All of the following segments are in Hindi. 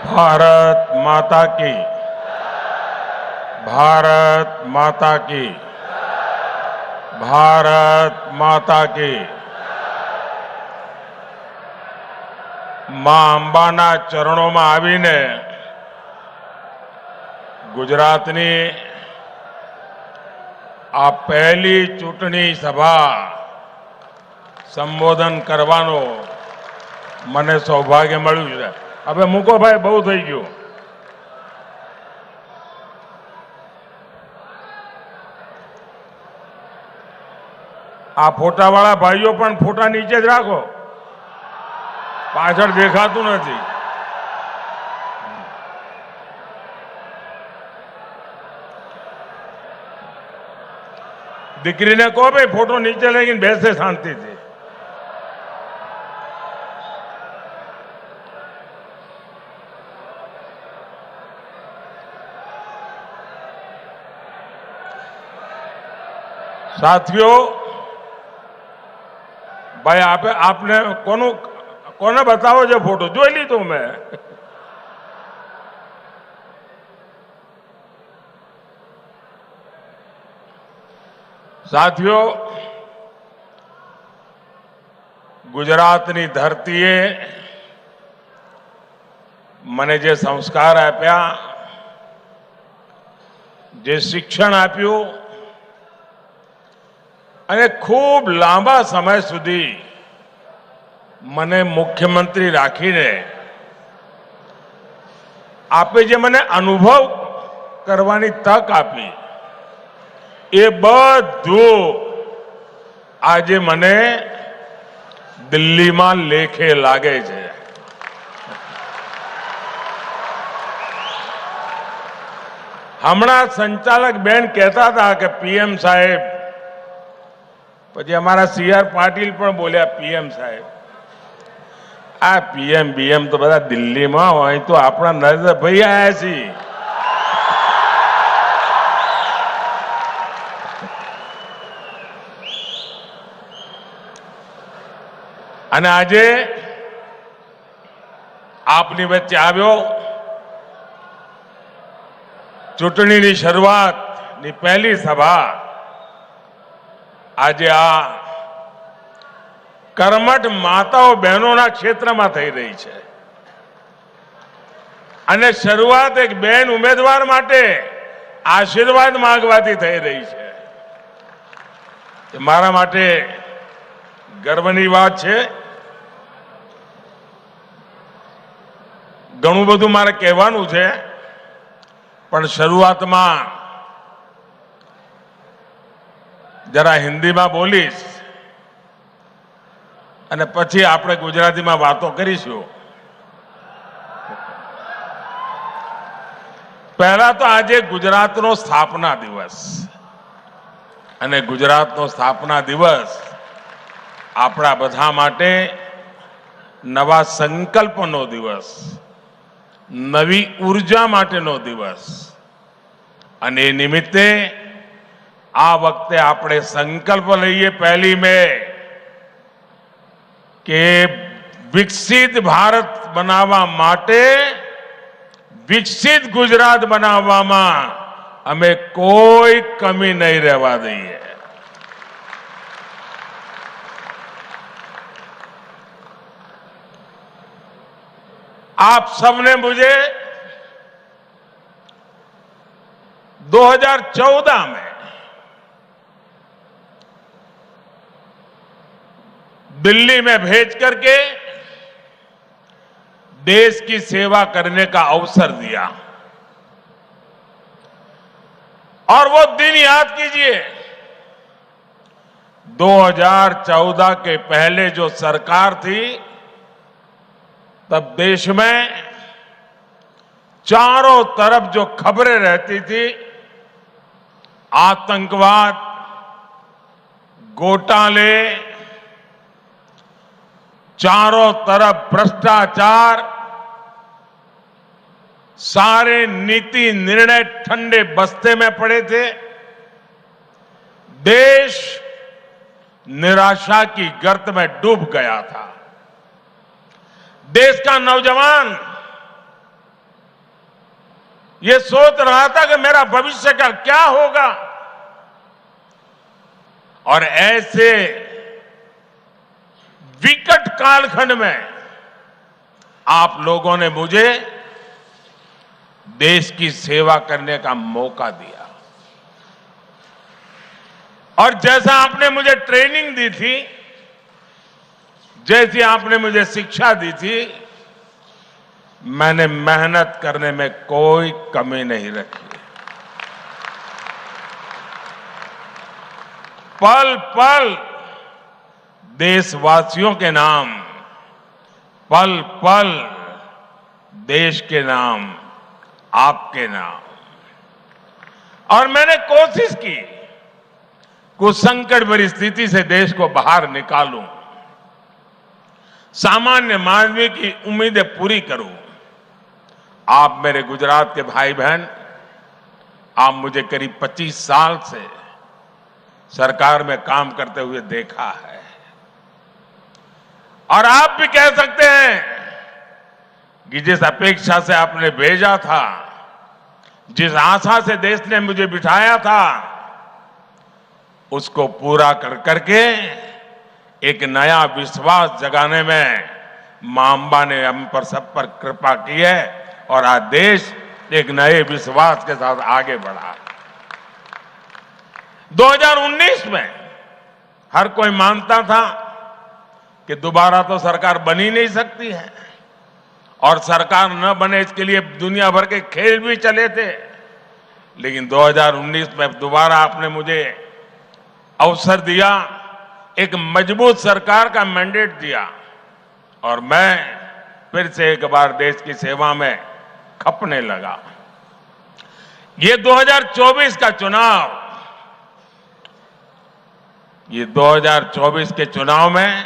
भारत माता की, भारत माता की, भारत माता की। માં અંબાના ચરણોમાં આવીને ગુજરાતની આ પહેલી ચૂંટણી સભા સંબોધન કરવાનો મને સૌભાગ્ય મળ્યું છે. હવે મૂકો ભાઈ, બહુ થઈ ગયું. આ ફોટાવાળા ભાઈઓ પણ ફોટા નીચે જ રાખો, પાછળ દેખાતું નથી. દીકરીને કહો ભાઈ ફોટો નીચે લઈને બેસે શાંતિથી. साथियों, भाई आपने કોને બતાવો છે ફોટો? જોઈ લીધો મેં. સાથીઓ, ગુજરાતની ધરતીએ મને જે સંસ્કાર આપ્યા, જે શિક્ષણ આપ્યું અને ખૂબ લાંબા સમય સુધી મને મુખ્યમંત્રી રાખીને આપે જે મને અનુભવ કરવાની તક આપી, એ બધું આજે મને દિલ્હીમાં લેખે લાગે છે. હમણાં સંચાલક બેન કહેતા હતા કે પીએમ સાહેબ, પછી અમારા CR પાટીલ પણ બોલ્યા પીએમ સાહેબ. આ પીએમ બીએમ તો બધા દિલ્હીમાં હોય, તો આપણા નરેન્દ્રભાઈ આવ્યા છીએ. અને આજે આપની વચ્ચે આવ્યો, ચૂંટણીની શરૂઆતની પહેલી સભા આજે આ કર્મઠ માતાઓ બહેનોના ક્ષેત્રમાં થઈ રહી છે. અને શરૂઆત એક બેન ઉમેદવાર માટે આશીર્વાદ માંગવાથી થઈ રહી છે. મારા માટે ગર્વની વાત છે. ઘણું બધું મારે કહેવાનું છે, પણ શરૂઆતમાં જરા હિન્દીમાં બોલીશ અને પછી આપણે ગુજરાતીમાં વાતો કરીશું. પહેલા તો આજે ગુજરાતનો સ્થાપના દિવસ, અને ગુજરાતનો સ્થાપના દિવસ આપણા બધા માટે નવા સંકલ્પનો દિવસ, નવી ઉર્જા માટેનો દિવસ. અને એ નિમિત્તે આ વખતે આપણે સંકલ્પ લઈએ 1 મે કે વિકસિત ભારત બનાવવા માટે વિકસિત ગુજરાત બનાવવામાં અમે કોઈ કમી નહીં રહેવા દઈએ. आप सबने मुझे 2014 में दिल्ली में भेज करके देश की सेवा करने का अवसर दिया. और वो दिन याद कीजिए, 2014 के पहले जो सरकार थी, तब देश में चारों तरफ जो खबरें रहती थी, आतंकवाद, घोटाले, चारों तरफ भ्रष्टाचार, सारे नीति निर्णय ठंडे बस्ते में पड़े थे. देश निराशा की गर्त में डूब गया था. देश का नौजवान ये सोच रहा था कि मेरा भविष्य का क्या होगा। और ऐसे विकट कालखंड में आप लोगों ने मुझे देश की सेवा करने का मौका दिया। और जैसा आपने मुझे ट्रेनिंग दी थी, जैसी आपने मुझे शिक्षा दी थी, मैंने मेहनत करने में कोई कमी नहीं रखी। पल पल देशवासियों के नाम, पल पल देश के नाम, आपके नाम। और मैंने कोशिश की कुछ संकट भरी स्थिति से देश को बाहर निकालूं, सामान्य मानवीय की उम्मीदें पूरी करूं। आप मेरे गुजरात के भाई बहन, आप मुझे करीब 25 साल से सरकार में काम करते हुए देखा है। और आप भी कह सकते हैं कि जिस अपेक्षा से आपने भेजा था, जिस आशा से देश ने मुझे बिठाया था, उसको पूरा कर करके एक नया विश्वास जगाने में मां अंबा ने हम पर सब पर कृपा की है। और आज देश एक नए विश्वास के साथ आगे बढ़ा। 2019 में हर कोई मानता था कि दोबारा तो सरकार बन ही नहीं सकती है, और सरकार न बने इसके लिए दुनिया भर के खेल भी चले थे। लेकिन 2019 में दोबारा आपने मुझे अवसर दिया, एक मजबूत सरकार का मैंडेट दिया, और मैं फिर से एक बार देश की सेवा में खपने लगा। ये 2024 का चुनाव, ये 2024 के चुनाव में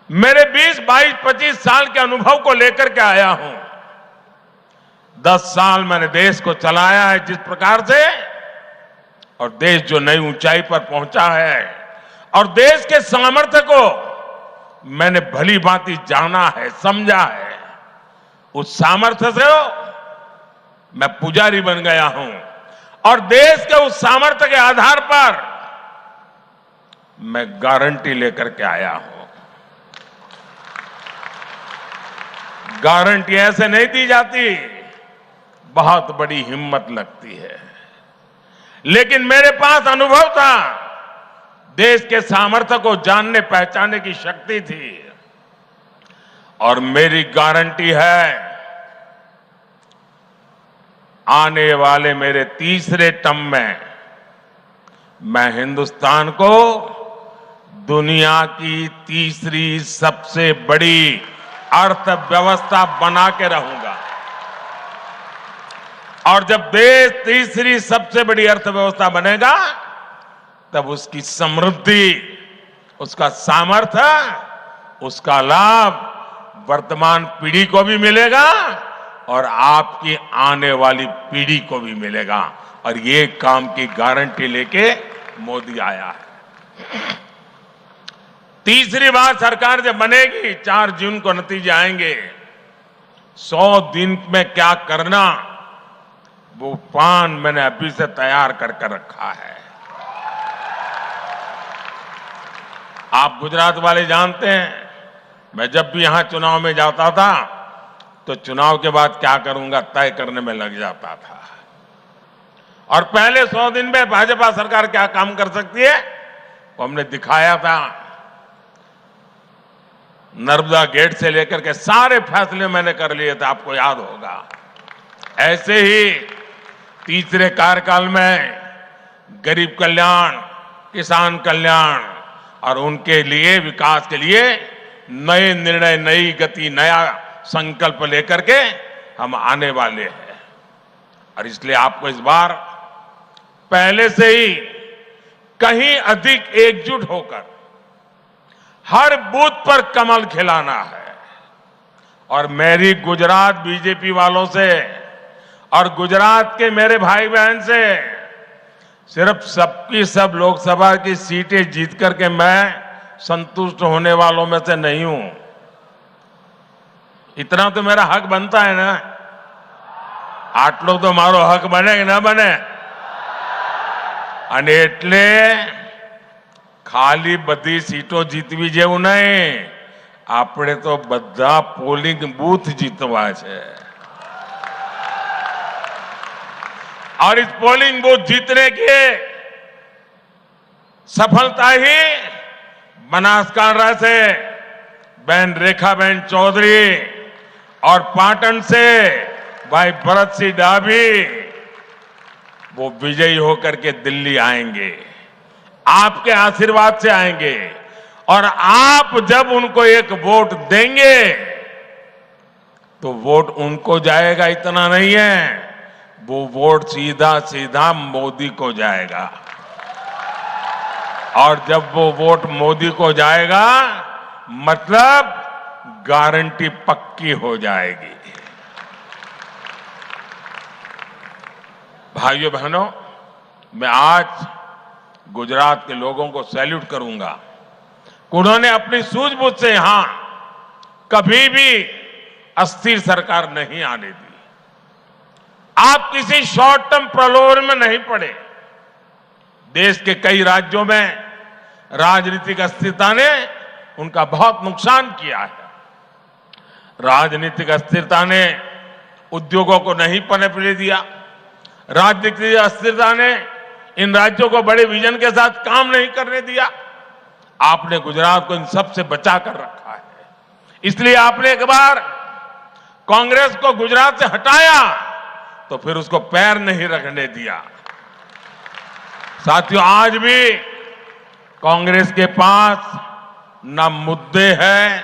मेरे 20, 22, 25 साल के अनुभव को लेकर के आया हूं। 10 साल मैंने देश को चलाया है जिस प्रकार से, और देश जो नई ऊंचाई पर पहुंचा है, और देश के सामर्थ्य को मैंने भली भांति जाना है, समझा है। उस सामर्थ्य से मैं पुजारी बन गया हूं, और देश के उस सामर्थ्य के आधार पर मैं गारंटी लेकर के आया हूं। गारंटी ऐसे नहीं दी जाती, बहुत बड़ी हिम्मत लगती है। लेकिन मेरे पास अनुभव था, देश के सामर्थ्य को जानने पहचानने की शक्ति थी। और मेरी गारंटी है, आने वाले मेरे तीसरे टर्म में मैं हिंदुस्तान को दुनिया की तीसरी सबसे बड़ी अर्थव्यवस्था बना के रहूंगा। और जब देश तीसरी सबसे बड़ी अर्थव्यवस्था बनेगा, तब उसकी समृद्धि, उसका सामर्थ्य, उसका लाभ वर्तमान पीढ़ी को भी मिलेगा और आपकी आने वाली पीढ़ी को भी मिलेगा। और ये काम की गारंटी लेके मोदी आया है। तीसरी बार सरकार जब बनेगी, 4 जून को नतीजे आएंगे। 100 दिन में क्या करना, वो प्लान मैंने अभी से तैयार करके रखा है। आप गुजरात वाले जानते हैं, मैं जब भी यहां चुनाव में जाता था तो चुनाव के बाद क्या करूंगा तय करने में लग जाता था। और पहले 100 दिन में भाजपा सरकार क्या काम कर सकती है वो हमने दिखाया था। नर्मदा गेट से लेकर के सारे फैसले मैंने कर लिए थे, आपको याद होगा। ऐसे ही तीसरे कार्यकाल में गरीब कल्याण, किसान कल्याण और उनके लिए विकास के लिए नए निर्णय, नई गति, नया संकल्प लेकर के हम आने वाले हैं। और इसलिए आपको इस बार पहले से ही कहीं अधिक एकजुट होकर हर बूथ पर कमल खिलाना है। और मेरी गुजरात बीजेपी वालों से और गुजरात के मेरे भाई बहन से सिर्फ सबकी सब लोकसभा की सीटें जीत करके मैं संतुष्ट होने वालों में से नहीं हूं। इतना तो मेरा हक बनता है ना। આટલો તો મારો હક બને કે ના બને? અને એટલે ખાલી બધી સીટો જીતવી જેવું નહીં, આપણે તો બધા પોલિંગ બૂથ जीतवा है। और इस पोलिंग बूथ जीतने की सफलता ही बनासकांठा से बहन रेखाबेन चौधरी और पाटन से भाई भरत सिंह डाभी वो विजयी होकर के दिल्ली आएंगे, आपके आशीर्वाद से आएंगे। और आप जब उनको एक वोट देंगे तो वोट उनको जाएगा इतना नहीं है, वो वोट सीधा सीधा मोदी को जाएगा। और जब वो वोट मोदी को जाएगा मतलब गारंटी पक्की हो जाएगी। भाइयों बहनों, मैं आज गुजरात के लोगों को सैल्यूट करूंगा। उन्होंने अपनी सूझबूझ से यहां कभी भी अस्थिर सरकार नहीं आने दी। आप किसी शॉर्ट टर्म प्रलोभन में नहीं पड़े। देश के कई राज्यों में राजनीतिक अस्थिरता ने उनका बहुत नुकसान किया है। राजनीतिक अस्थिरता ने उद्योगों को नहीं पनपने दिया। राजनीतिक अस्थिरता ने इन राज्यों को बड़े विजन के साथ काम नहीं करने दिया। आपने गुजरात को इन सब से बचा कर रखा है। इसलिए आपने एक बार कांग्रेस को गुजरात से हटाया तो फिर उसको पैर नहीं रखने दिया। साथियों, आज भी कांग्रेस के पास न मुद्दे हैं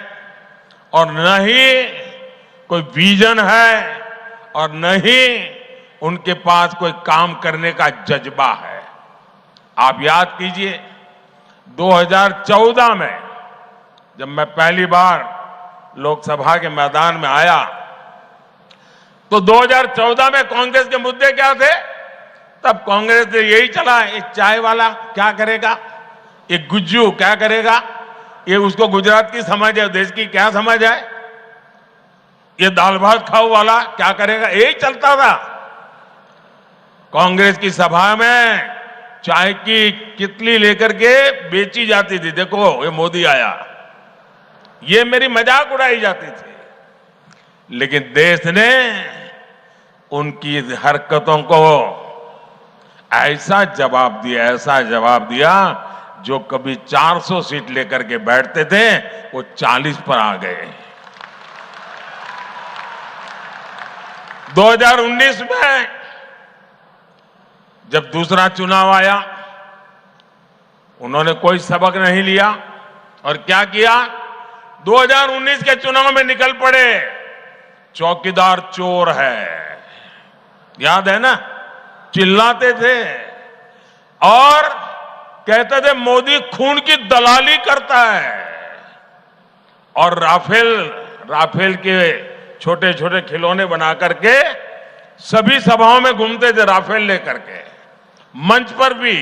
और न ही कोई विजन है और न ही उनके पास कोई काम करने का जज्बा है। आप याद कीजिए 2014 में जब मैं पहली बार लोकसभा के मैदान में आया तो 2014 में कांग्रेस के मुद्दे क्या थे? तब कांग्रेस ने यही चला, ये चाय वाला क्या करेगा, ये गुज्जू क्या करेगा, ये उसको गुजरात की समझ है, देश की क्या समझ है, ये दाल भात खाओ वाला क्या करेगा, यही चलता था। कांग्रेस की सभा में चाय की कितली लेकर के बेची जाती थी, देखो ये मोदी आया, ये मेरी मजाक उड़ाई जाती थी। लेकिन देश ने उनकी हरकतों को ऐसा जवाब दिया जो कभी 400 सीट लेकर के बैठते थे वो 40 पर आ गए। 2019 में जब दूसरा चुनाव आया उन्होंने कोई सबक नहीं लिया और क्या किया, 2019 के चुनाव में निकल पड़े, चौकीदार चोर है, याद है ना, चिल्लाते थे और कहते थे मोदी खून की दलाली करता है। और राफेल के छोटे छोटे खिलौने बना करके सभी सभाओं में घूमते थे राफेल लेकर के। मंच पर भी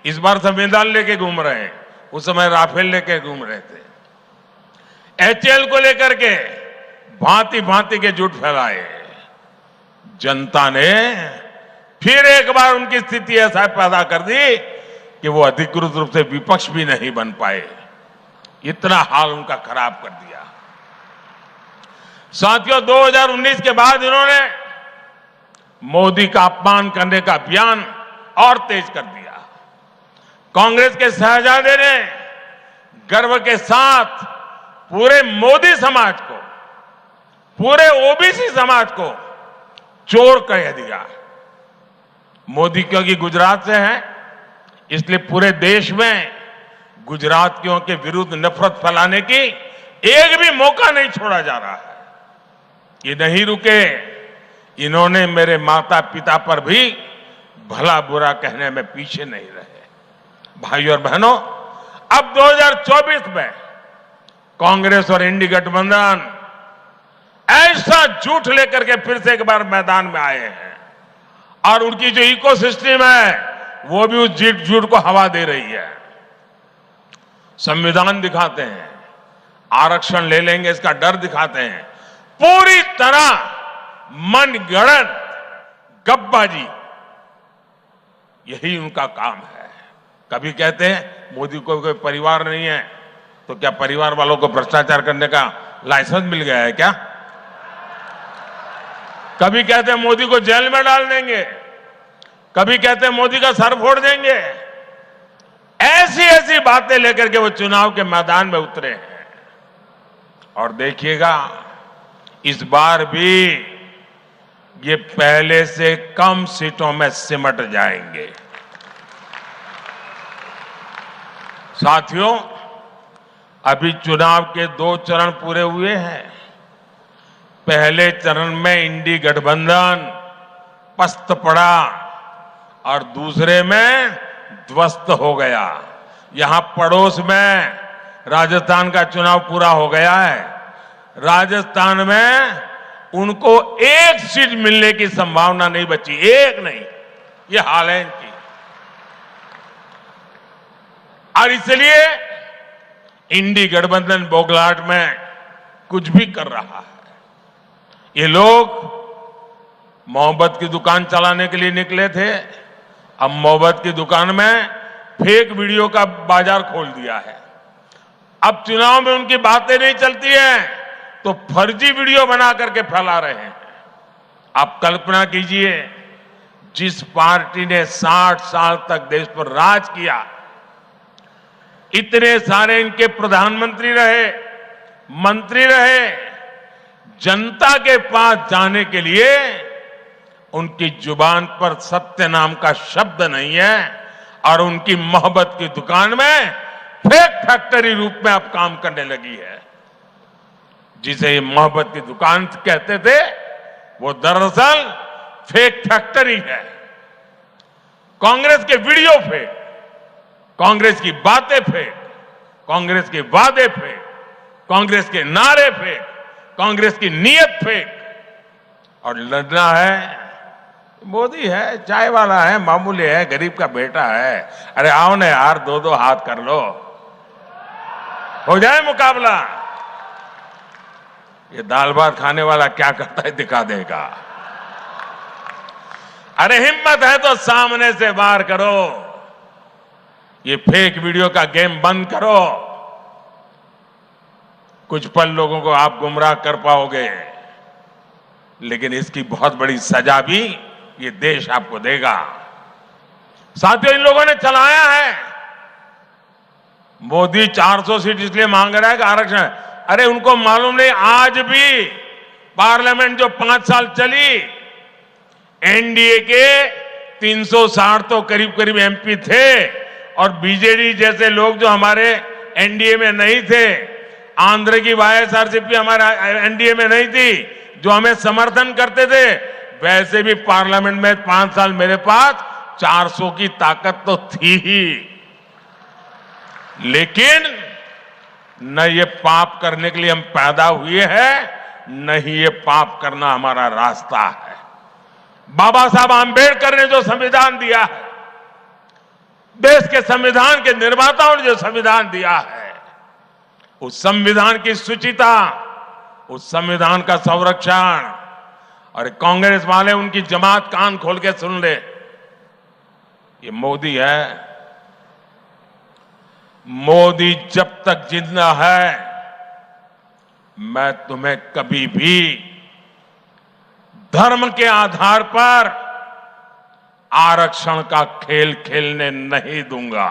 इस बार संविधान लेके घूम रहे हैं, उस समय राफेल लेके घूम रहे थे। एचएएल को लेकर के भांति भांति के झूठ फैलाए। जनता ने फिर एक बार उनकी स्थिति ऐसा पैदा कर दी कि वो अधिकृत रूप से विपक्ष भी नहीं बन पाए। इतना हाल उनका खराब कर दिया। साथियों, 2019 के बाद इन्होंने मोदी का अपमान करने का अभियान और तेज कर दिया। कांग्रेस के शहजादे ने गर्व के साथ पूरे मोदी समाज को, पूरे ओबीसी समाज को चोर कह दिया। मोदी क्योंकि गुजरात से है इसलिए पूरे देश में गुजरातियों के विरुद्ध नफरत फैलाने की एक भी मौका नहीं छोड़ा जा रहा है। ये नहीं रुके, इन्होंने मेरे माता पिता पर भी भला बुरा कहने में पीछे नहीं रहे। भाइयों और बहनों, अब 2024 में कांग्रेस और इंडी गठबंधन ऐसा झूठ लेकर के फिर से एक बार मैदान में आए हैं और उनकी जो इकोसिस्टम है वो भी उस झूठ को हवा दे रही है। संविधान दिखाते हैं, आरक्षण ले लेंगे इसका डर दिखाते हैं, पूरी तरह मनगढ़ंत गपबाजी, यही उनका काम है। कभी कहते हैं मोदी को कोई परिवार नहीं है, तो क्या परिवार वालों को भ्रष्टाचार करने का लाइसेंस मिल गया है क्या? कभी कहते हैं मोदी को जेल में डाल देंगे, कभी कहते हैं मोदी का सर फोड़ देंगे। ऐसी ऐसी बातें लेकर के वो चुनाव के मैदान में उतरे हैं। और देखिएगा, इस बार भी ये पहले से कम सीटों में सिमट जाएंगे। साथियों, अभी चुनाव के 2 चरण पूरे हुए हैं। पहले चरण में इंडी गठबंधन पस्त पड़ा और दूसरे में ध्वस्त हो गया। यहां पड़ोस में राजस्थान का चुनाव पूरा हो गया है। राजस्थान में उनको 1 सीट मिलने की संभावना नहीं बची, 1 नहीं, ये हाल है इनकी। और इसलिए इंडी गठबंधन बौखलाहट में कुछ भी कर रहा है। ये लोग मोहब्बत की दुकान चलाने के लिए निकले थे, अब मोहब्बत की दुकान में फेक वीडियो का बाजार खोल दिया है। अब चुनाव में उनकी बातें नहीं चलती हैं, तो फर्जी वीडियो बना करके फैला रहे हैं। आप कल्पना कीजिए, जिस पार्टी ने 60 साल तक देश पर राज किया, इतने सारे इनके प्रधानमंत्री रहे, मंत्री रहे, जनता के पास जाने के लिए उनकी जुबान पर सत्य नाम का शब्द नहीं है और उनकी मोहब्बत की दुकान में फेक फैक्ट्री रूप में अब काम करने लगी है। जिसे ये मोहब्बत की दुकान कहते थे, वो दरअसल फेक फैक्ट्री है। कांग्रेस के वीडियो फेक, कांग्रेस की बातें फेक, कांग्रेस के वादे फेक, कांग्रेस के नारे फेक, कांग्रेस की नीयत फेक। और लड़ना है, मोदी है, चाय वाला है, मामूली है, गरीब का बेटा है। अरे आओ ना यार, 2-2 हाथ कर लो, हो जाए मुकाबला। ये दाल भात खाने वाला क्या करता है दिखा देगा। अरे हिम्मत है तो सामने से वार करो, ये फेक वीडियो का गेम बंद करो। कुछ पल लोगों को आप गुमराह कर पाओगे, लेकिन इसकी बहुत बड़ी सजा भी ये देश आपको देगा। साथियों, इन लोगों ने चलाया है, मोदी 400 सीट इसलिए मांग रहा है कि आरक्षण। अरे उनको मालूम नहीं, आज भी पार्लियामेंट जो 5 साल चली, एनडीए के 360 तो करीब करीब एमपी थे, और बीजेडी जैसे लोग जो हमारे एनडीए में नहीं थे, आंध्र की वाईएसआरसीपी हमारे एनडीए में नहीं थी, जो हमें समर्थन करते थे, वैसे भी पार्लियामेंट में 5 साल मेरे पास 400 की ताकत तो थी ही। लेकिन न ये पाप करने के लिए हम पैदा हुए हैं, न ही ये पाप करना हमारा रास्ता है। बाबा साहब आंबेडकर ने जो संविधान दिया है, देश के संविधान के निर्माताओं ने जो संविधान दिया है, उस संविधान की शुचिता, उस संविधान का संरक्षण। और कांग्रेस वाले उनकी जमात कान खोल के सुन ले, ये मोदी है। मोदी जब तक जिंदा है, मैं तुम्हें कभी भी धर्म के आधार पर आरक्षण का खेल खेलने नहीं दूंगा।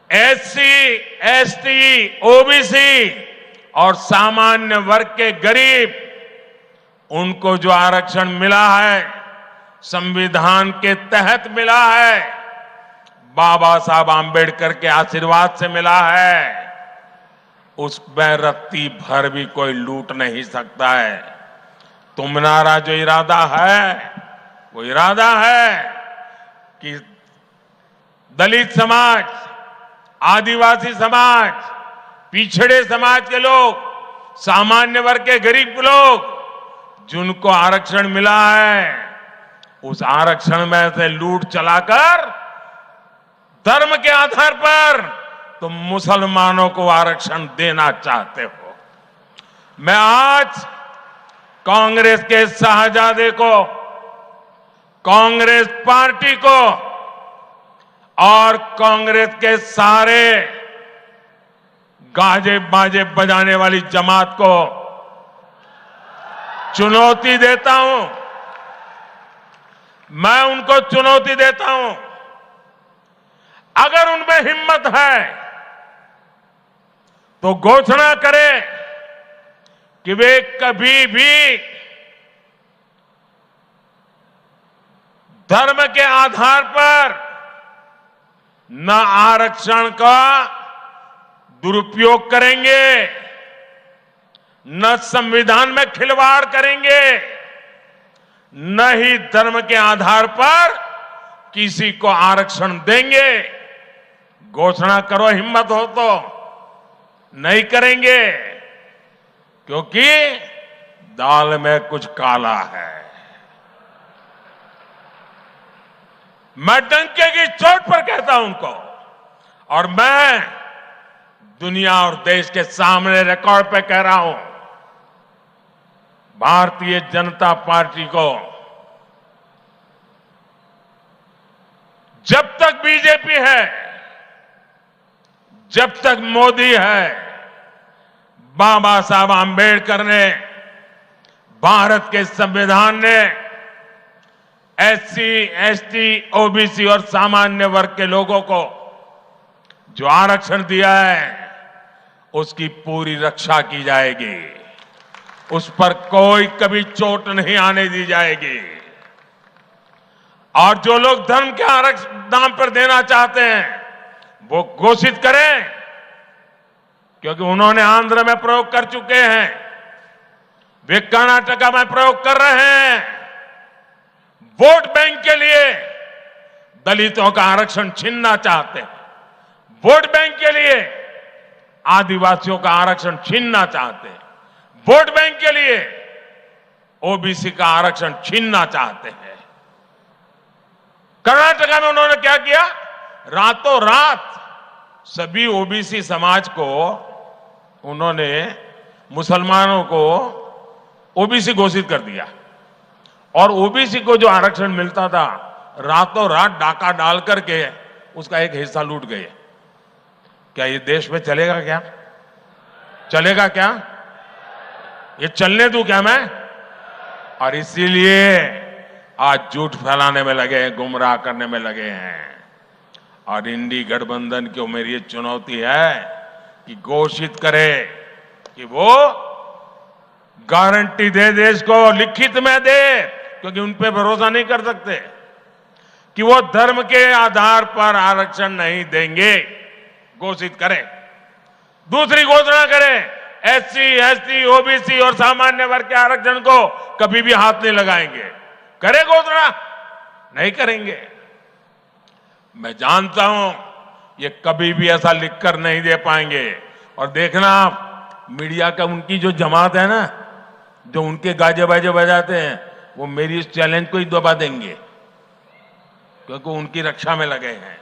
एससी, एसटी, ओबीसी और सामान्य वर्ग के गरीब, उनको जो आरक्षण मिला है, संविधान के तहत मिला है, बाबा साहब आंबेडकर के आशीर्वाद से मिला है, उसमें रत्ती भर भी कोई लूट नहीं सकता है। तुम्हारा जो इरादा है, वो इरादा है कि दलित समाज, आदिवासी समाज, पिछड़े समाज के लोग, सामान्य वर्ग के गरीब लोग, जिनको आरक्षण मिला है, उस आरक्षण में से लूट चलाकर धर्म के आधार पर तुम मुसलमानों को आरक्षण देना चाहते हो। मैं आज कांग्रेस के शाहजादे को, कांग्रेस पार्टी को और कांग्रेस के सारे गाजे बाजे बजाने वाली जमात को चुनौती देता हूं। मैं उनको चुनौती देता हूं, अगर उनमें हिम्मत है तो घोषणा करें कि वे कभी भी धर्म के आधार पर न आरक्षण का दुरुपयोग करेंगे, न संविधान में खिलवाड़ करेंगे, न ही धर्म के आधार पर किसी को आरक्षण देंगे। घोषणा करो, हिम्मत हो तो। नहीं करेंगे क्योंकि दाल में कुछ काला है। मैं डंके की चोट पर कहता हूं उनको, और मैं दुनिया और देश के सामने रिकॉर्ड पे कह रहा हूं, भारतीय जनता पार्टी को जब तक बीजेपी है, जब तक मोदी है, बाबा साहब आंबेडकर ने, भारत के संविधान ने एससी, एसटी, ओबीसी और सामान्य वर्ग के लोगों को जो आरक्षण दिया है उसकी पूरी रक्षा की जाएगी। उस पर कोई कभी चोट नहीं आने दी जाएगी। और जो लोग धर्म के आरक्षण नाम पर देना चाहते हैं वो घोषित करें, क्योंकि उन्होंने आंध्र में प्रयोग कर चुके हैं, वे कर्नाटका में प्रयोग कर रहे हैं। वोट बैंक के लिए दलितों का आरक्षण छीनना चाहते हैं, वोट बैंक के लिए आदिवासियों का आरक्षण छीनना चाहते हैं, वोट बैंक के लिए ओबीसी का आरक्षण छीनना चाहते हैं। कर्नाटका में उन्होंने क्या किया, रातों रात सभी ओबीसी समाज को उन्होंने, मुसलमानों को ओबीसी घोषित कर दिया, और ओबीसी को जो आरक्षण मिलता था रातों रात डाका डाल करके उसका एक हिस्सा लूट गए। क्या ये देश में चलेगा? क्या चलेगा? क्या ये चलने दूं क्या मैं? और इसीलिए आज झूठ फैलाने में लगे हैं, गुमराह करने में लगे हैं। और इंडी गठबंधन को मेरी ये चुनौती है कि घोषित करे कि वो गारंटी दे देश को, लिखित में दे, क्योंकि उन पे भरोसा नहीं कर सकते, कि वो धर्म के आधार पर आरक्षण नहीं देंगे। घोषित करें। दूसरी घोषणा करें, एससी, एसटी, ओबीसी और सामान्य वर्ग के आरक्षण को कभी भी हाथ नहीं लगाएंगे। करे घोषणा? नहीं करेंगे। मैं जानता हूं ये कभी भी ऐसा लिखकर नहीं दे पाएंगे। और देखना आप, मीडिया का उनकी जो जमात है ना, जो उनके गाजे बाजे बजाते हैं, वो मेरी इस चैलेंज को ही दबा देंगे, क्योंकि उनकी रक्षा में लगे हैं।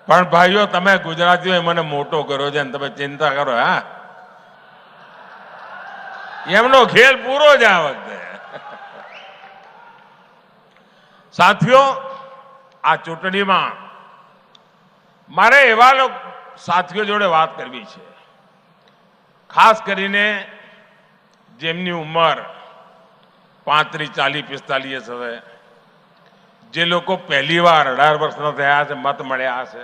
પણ ભાઈઓ, તમે ગુજરાતીઓ મને મોટો કર્યો છે, તમે ચિંતા કરો. હા, એમનો ખેલ પૂરો જ આ વખતે. સાથીઓ, આ ચૂંટણીમાં મારે એવા સાથીઓ જોડે વાત કરવી છે, ખાસ કરીને જેમની ઉંમર 35, 40, 45 હવે, જે લોકો પહેલી વાર 18 વર્ષના થયા છે, મત મળ્યા હશે,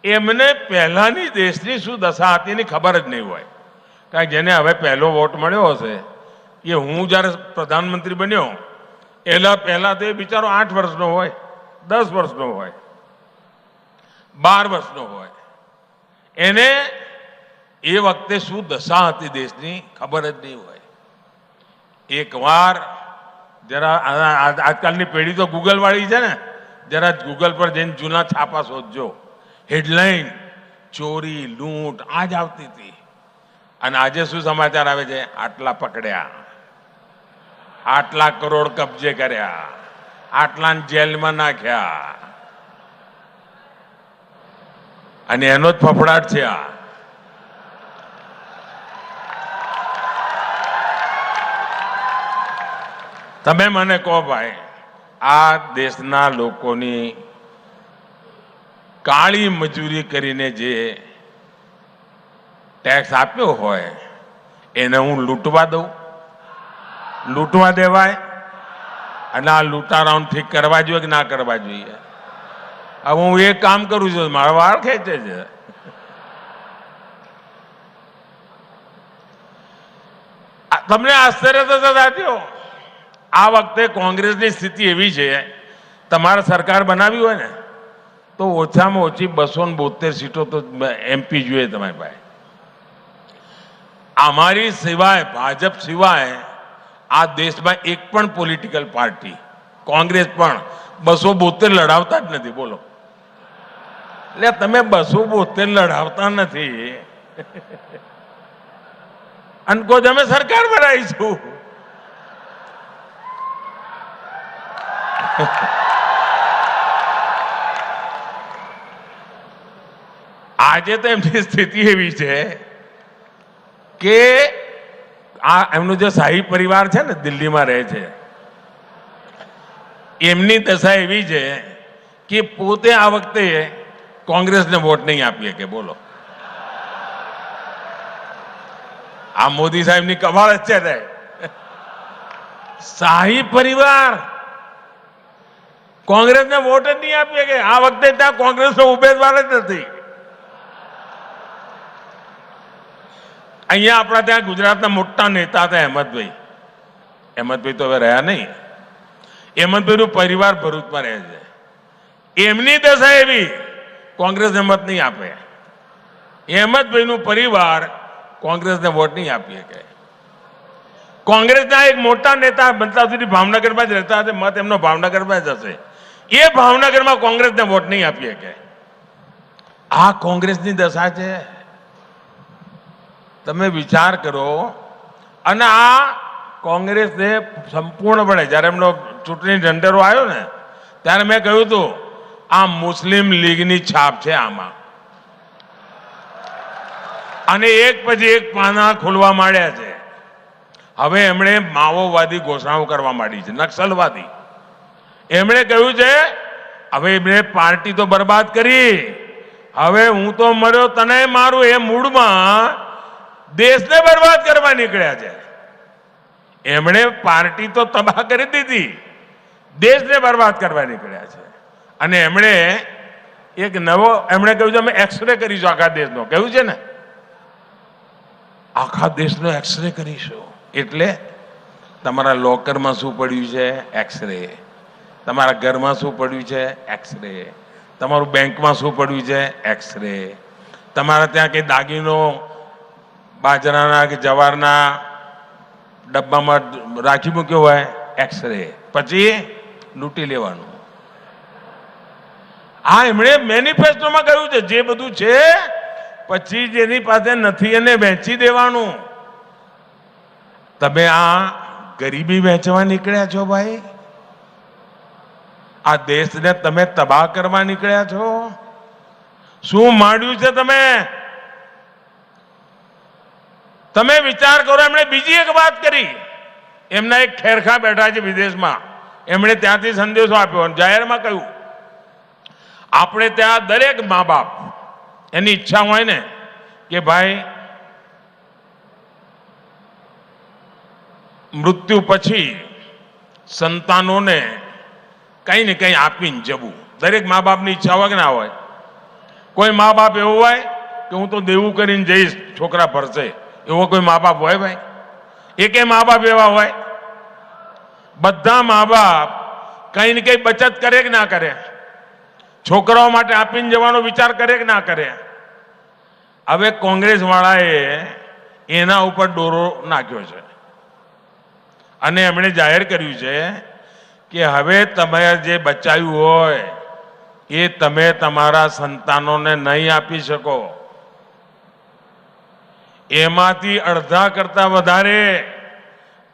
એમને પહેલાની દેશની શું દશા હતી એની ખબર જ નહીં હોય. કારણ કે જેને હવે પહેલો વોટ મળ્યો હશે, એ હું જ્યારે પ્રધાનમંત્રી બન્યો એના પહેલા તો એ બિચારો 8 વર્ષનો હોય, 10 વર્ષનો હોય, 12 વર્ષનો હોય, એને એ વખતે શું દશા હતી દેશની ખબર જ નહીં હોય. એકવાર જરા આજકાલની પેઢી તો ગૂગલ વાળી છે ને, જરા ગૂગલ પર જઈને જૂના છાપા શોધજો. હેડલાઇન ચોરી, લૂંટ આ જ આવતી હતી. અને આજે શું સમાચાર આવે છે? આટલા પકડ્યા, આટલા કરોડ કબજે કર્યા, આટલા જેલમાં નાખ્યા. અને એનો જ ફફડાટ છે આ. તમે મને કહો ભાઈ, આ દેશના લોકોની કાળી મજૂરી કરીને જે ટેક્સ આપ્યો હોય એને હું લૂંટવા દઉં? લૂંટવા દેવાય? અને આ લૂંટારાઓને ઠીક કરવા જોઈએ કે ના કરવા જોઈએ? હવે હું એક કામ કરું છું, મારા વાળ ખેંચે છે. તમને આશ્ચર્ય તો થયો. આ વખતે કોંગ્રેસની સ્થિતિ એવી છે, તમારે સરકાર બનાવી હોય ને તો ઓછામાં ઓછી 272 સીટો તો MP જોઈએ તમારી પાસે. અમારી સિવાય, ભાજપ સિવાય આ દેશમાં એક પણ પોલિટિકલ પાર્ટી, કોંગ્રેસ પણ 272 લડાવતા જ નથી. બોલો, એટલે તમે 272 લડાવતા નથી અને કહો અમે સરકાર બનાવીશું. આજે તો એમની સ્થિતિ એવી છે કે આ એમનો જે શાહી પરિવાર છે ને, દિલ્હીમાં રહે છે, એમની દશા એવી છે કે પોતે આ વખતે કોંગ્રેસને વોટ નહીં આપીએ કે. બોલો, આ મોદી સાહેબની કમાલ જ છે ને. શાહી પરિવાર કોંગ્રેસને વોટ જ નહીં આપીએ કે. આ વખતે ત્યાં કોંગ્રેસનો ઉમેદવાર જ નથી. અહીંયા આપણા ત્યાં ગુજરાતના મોટા નેતા હતા અહેમદભાઈ. અહેમદભાઈ તો હવે રહ્યા નહીં. અહેમદભાઈનું પરિવાર ભરૂચમાં રહે છે. એમની દશા એવી, કોંગ્રેસને મત નહીં આપે. અહેમદભાઈનું પરિવાર કોંગ્રેસને વોટ નહીં આપીએ કે. કોંગ્રેસના એક મોટા નેતા બનતા સુધી ભાવનગરમાં જ રહેતા હતા, મત એમનો ભાવનગરમાં જ હશે. એ ભાવનગરમાં કોંગ્રેસને વોટ નહીં આપીએ કે. આ કોંગ્રેસની દશા છે. તમે વિચાર કરો. અને આ કોંગ્રેસને સંપૂર્ણપણે, જ્યારે એમનો ચૂંટણી ઢંઢેરો આવ્યો ને ત્યારે મેં કહ્યું હતું આ મુસ્લિમ લીગની છાપ છે આમાં. અને એક પછી એક પાના ખોલવા માંડ્યા છે. હવે એમણે માઓવાદી ઘોષણાઓ કરવા માંડી છે, નક્સલવાદી. એમણે કહ્યું છે હવે એમણે પાર્ટી તો બરબાદ કરી, હવે હું તો મર્યો તને મારું, એ મૂડમાં દેશને બરબાદ કરવા નીકળ્યા છે. એમણે પાર્ટી તો તબાહ કરી દીધી, દેશને બરબાદ કરવા નીકળ્યા છે. અને એમણે એક નવો, એમણે કહ્યું છે અમે એક્સરે કરીશું આખા દેશનો. કહ્યું છે ને, આખા દેશનો એક્સરે કરીશું. એટલે તમારા લોકરમાં શું પડ્યું છે? એક્સરે. તમારા ઘરમાં શું પડ્યું છે? એક્સરે. તમારું બેંકમાં શું પડ્યું છે? એક્સરે. તમારા ત્યાં કઈ દાગીનો બાજરાના કે જવારના ડબ્બામાં રાખી મૂક્યો હોય? એક્સરે. પછી લૂંટી લેવાનું. આ એમણે મેનિફેસ્ટોમાં કહ્યું છે જે બધું છે, પછી જેની પાસે નથી એને વેચી દેવાનું. તમે આ ગરીબી વેચવા નીકળ્યા છો ભાઈ. આ દેશને તમે તબાહ કરવા નીકળ્યા છો. શું માંડ્યું છે તમે? તમે વિચાર કરો. એમણે બીજી એક વાત કરી. એમના એક ખેરખા બેઠા છે વિદેશમાં, એમણે ત્યાંથી સંદેશો આપ્યો, જાહેરમાં કહ્યું આપણે ત્યાં દરેક મા બાપ એની ઈચ્છા હોય ને કે ભાઈ મૃત્યુ પછી સંતાનોને કંઈ ને કંઈ આપીને જવું. દરેક મા બાપની ઈચ્છા હોય કે ના હોય? કોઈ મા બાપ એવું હોય કે હું તો દેવું કરીને જઈશ, છોકરા ભરશે, એવો કોઈ મા બાપ હોય ભાઈ? એકે મા બાપ એવા હોય? બધા મા બાપ કંઈ ને કંઈ બચત કરે કે ના કરે? છોકરાઓ માટે આપીને જવાનો વિચાર કરે કે ના કરે? હવે કોંગ્રેસ વાળાએ એના ઉપર દોરો નાખ્યો છે અને એમણે જાહેર કર્યું છે કે હવે તમે જે બચાવ્યું હોય એ તમે તમારા સંતાનોને નહીં આપી શકો. એમાંથી અડધા કરતા વધારે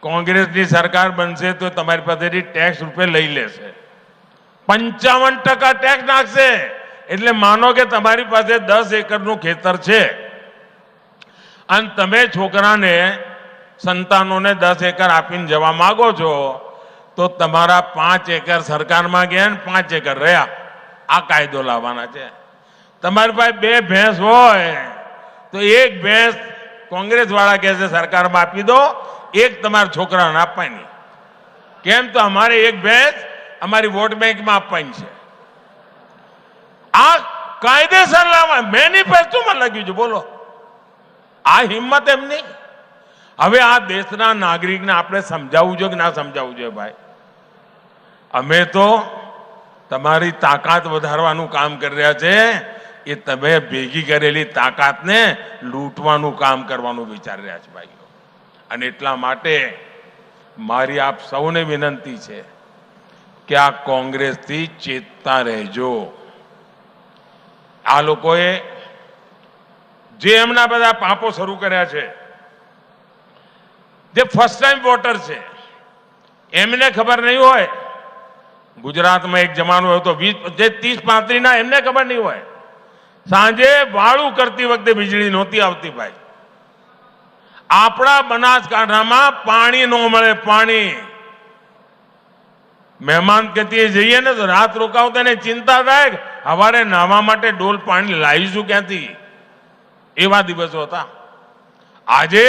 કોંગ્રેસની સરકાર બનશે તો તમારી પાસેથી ટેક્સ રૂપે લઈ લેશે. 55% ટેક્સ નાખશે. એટલે માનો કે તમારી પાસે 10 એકરનું ખેતર છે અને તમે છોકરાને, સંતાનોને 10 એકર આપીને જવા માંગો છો, તો તમારા 5 એકર સરકારમાં ગયા ને 5 એકર રહ્યા. આ કાયદો લાવવાના છે. તમારી પાસે 2 ભેંસ હોય તો 1 ભેંસ કોંગ્રેસ વાળા કહે છે સરકારમાં આપી દો, 1 તમારા છોકરાને આપવાની. કેમ? તો અમારે 1 ભેંસ અમારી વોટ બેંકમાં આપવાની છે. આ કાયદેસર લાવવા મેનિફેસ્ટોમાં લખ્યું છે. બોલો, આ હિંમત એમની. હવે આ દેશના નાગરિકને આપણે સમજાવવું જોઈએ કે ના સમજાવવું જોઈએ? ભાઈ, અમે તો તમારી તાકાત વધારવાનું કામ કરી રહ્યા છે. એ તમે ભેગી કરેલી તાકાતને લૂંટવાનું કામ કરવાનું વિચારી રહ્યા છે ભાઈઓ. અને એટલા માટે મારી આપ સૌને વિનંતી છે કે આ કોંગ્રેસથી ચેતતા રહેજો. આ લોકોએ જે એમના બધા પાપો શરૂ કર્યા છે, જે ફર્સ્ટ ટાઈમ વોટર છે, એમને ખબર નહીં હોય. ગુજરાતમાં એક જમાનો હતો 30-35 ના, એમને ખબર નહીં હોય. સાંજે વાળું કરતી વખતે વીજળી નહોતી આવતી ભાઈ. આપણા બનાસકાંઠામાં પાણી ન મળે. પાણી મહેમાન કહેતી જઈએ ને તો રાત રોકાવતા ને ચિંતા થાય સવારે નાહવા માટે ડોલ પાણી લાવીશું ક્યાંથી. એવા દિવસો હતા. આજે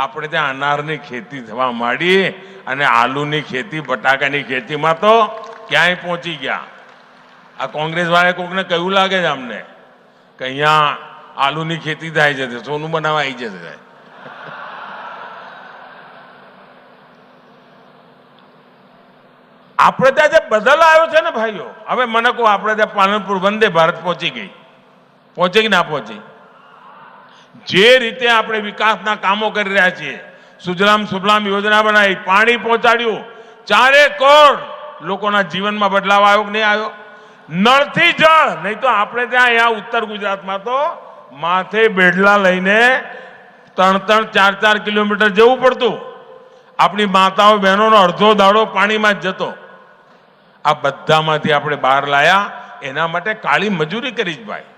આપણે ત્યાં અનારની ખેતી થવા માંડી અને આલુની ખેતી, બટાકાની ખેતીમાં તો ક્યાંય પહોંચી ગયા. આ કોંગ્રેસ વાળા કોકને કયું લાગે છે અમને કે અહીંયા આલુની ખેતી થાય છે, સોનું બનાવવા આવી જશે. આપણે ત્યાં જે બદલ આવ્યો છે ને ભાઈઓ, હવે મને કહો, આપણે ત્યાં પાલનપુર વંદે ભારત પહોંચી ગઈ. પહોંચી કે ના પહોંચી? જે રીતે આપણે વિકાસના કામો કરી રહ્યા છીએ, સુજલામ સુફલામ યોજના બનાવી, પાણી પહોંચાડ્યું, 4 કરોડ લોકોના જીવનમાં બદલાવ આવ્યો કે નહીં આવ્યો? નળથી જળ. નહીં તો આપણે ત્યાં અહીંયા ઉત્તર ગુજરાતમાં તો માથે બેડલા લઈને 3-4 કિલોમીટર જવું પડતું. આપણી માતાઓ બહેનોનો અડધો દાડો પાણીમાં જ જતો. આ બધામાંથી આપણે બહાર લાયા. એના માટે કાળી મજૂરી કરી જ ભાઈ.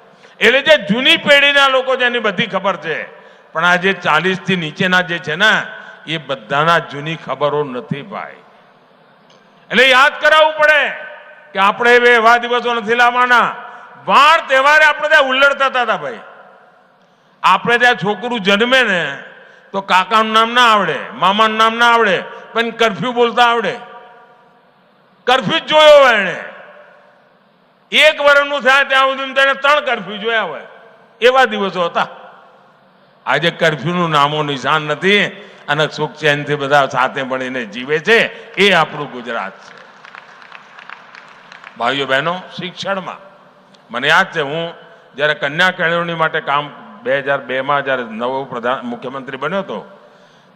એટલે જે જૂની પેઢીના લોકો જેની બધી ખબર છે, પણ આ જે 40 થી નીચેના જે છે ને, એ બધાના જૂની ખબરો નથી ભાઈ. એટલે યાદ કરાવવું પડે કે આપણે હવે એવા દિવસો નથી લાવવાના. વાર તહેવારે આપણે ત્યાં ઉલ્લડ થતા હતા ભાઈ. આપણે ત્યાં છોકરું જન્મે ને તો કાકાનું નામ ના આવડે, મામાનું નામ ના આવડે, પણ કરફ્યુ બોલતા આવડે. કરફ્યુ જ જોયો હોય એને. 1 વર્ષનું થાય ત્યાં સુધી તેને 3 કરફ્યુ જોયા હોય. એવા દિવસો હતા. આજે કરફ્યુનું નામો નિશાન નથી અને સુખ ચેનથી બધા સાથે મળીને જીવે છે. એ આપણું ગુજરાત છે. ભાઈઓ બહેનો, શિક્ષણમાં મને યાદ છે, હું જ્યારે કન્યા કેળવણી માટે કામ 2002માં જ્યારે નવો મુખ્યમંત્રી બન્યો હતો,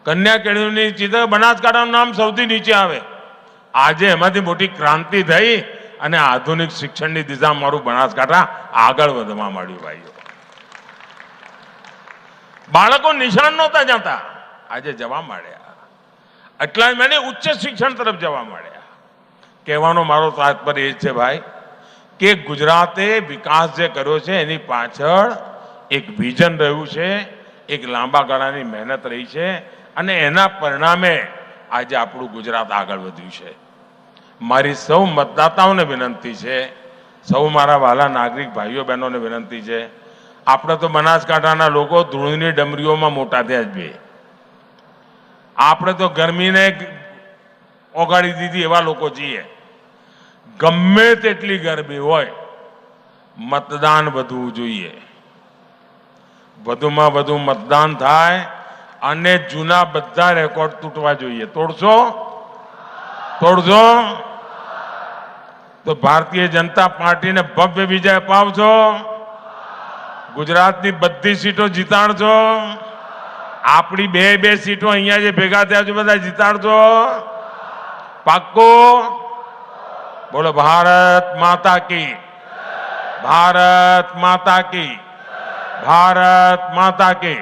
કન્યા કેળવણી ચીજ બનાસકાંઠાનું નામ સૌથી નીચે આવે. આજે એમાંથી મોટી ક્રાંતિ થઈ અને આધુનિક શિક્ષણની દિશા મારું બનાસકાંઠા આગળ વધવા માંડ્યું ભાઈઓ. બાળકો નિશાન નહોતા જતા, આજે જવા માંડ્યા. એટલા મને ઉચ્ચ શિક્ષણ તરફ જવા માંડ્યા. કહેવાનો મારો તાત્પર્ય એ છે ભાઈ કે ગુજરાતે વિકાસ જે કર્યો છે એની પાછળ એક વિઝન રહ્યું છે, એક લાંબા ગાળાની મહેનત રહી છે અને એના પરિણામે આજે આપણું ગુજરાત આગળ વધ્યું છે. મારી સૌ મતદાતાઓને વિનંતી છે, સૌ મારા વાલા નાગરિક ભાઈઓ બહેનોને વિનંતી છે, આપણે તો બનાસકાંઠાના લોકો ધૂળની ડમરીઓમાં મોટા થયા જ બે. આપણે તો ગરમીને ઓગાળી દીધી એવા લોકો છીએ. ગમે તેટલી ગરમી હોય, મતદાન વધવું જોઈએ. વધુમાં વધુ મતદાન થાય અને જૂના બધા રેકોર્ડ તૂટવા જોઈએ. તોડશો? તોડશો તો ભારતીય જનતા પાર્ટીને ભવ્ય વિજય અપાવશો. ગુજરાતની બધી સીટો જીતાડશો. આપણી 2 સીટો અહીંયા જે ભેગા થયા છે બધા જીતાડશો. પાક્કો? બોલો ભારત માતા કી, ભારત માતા કી, ભારત માતા કી.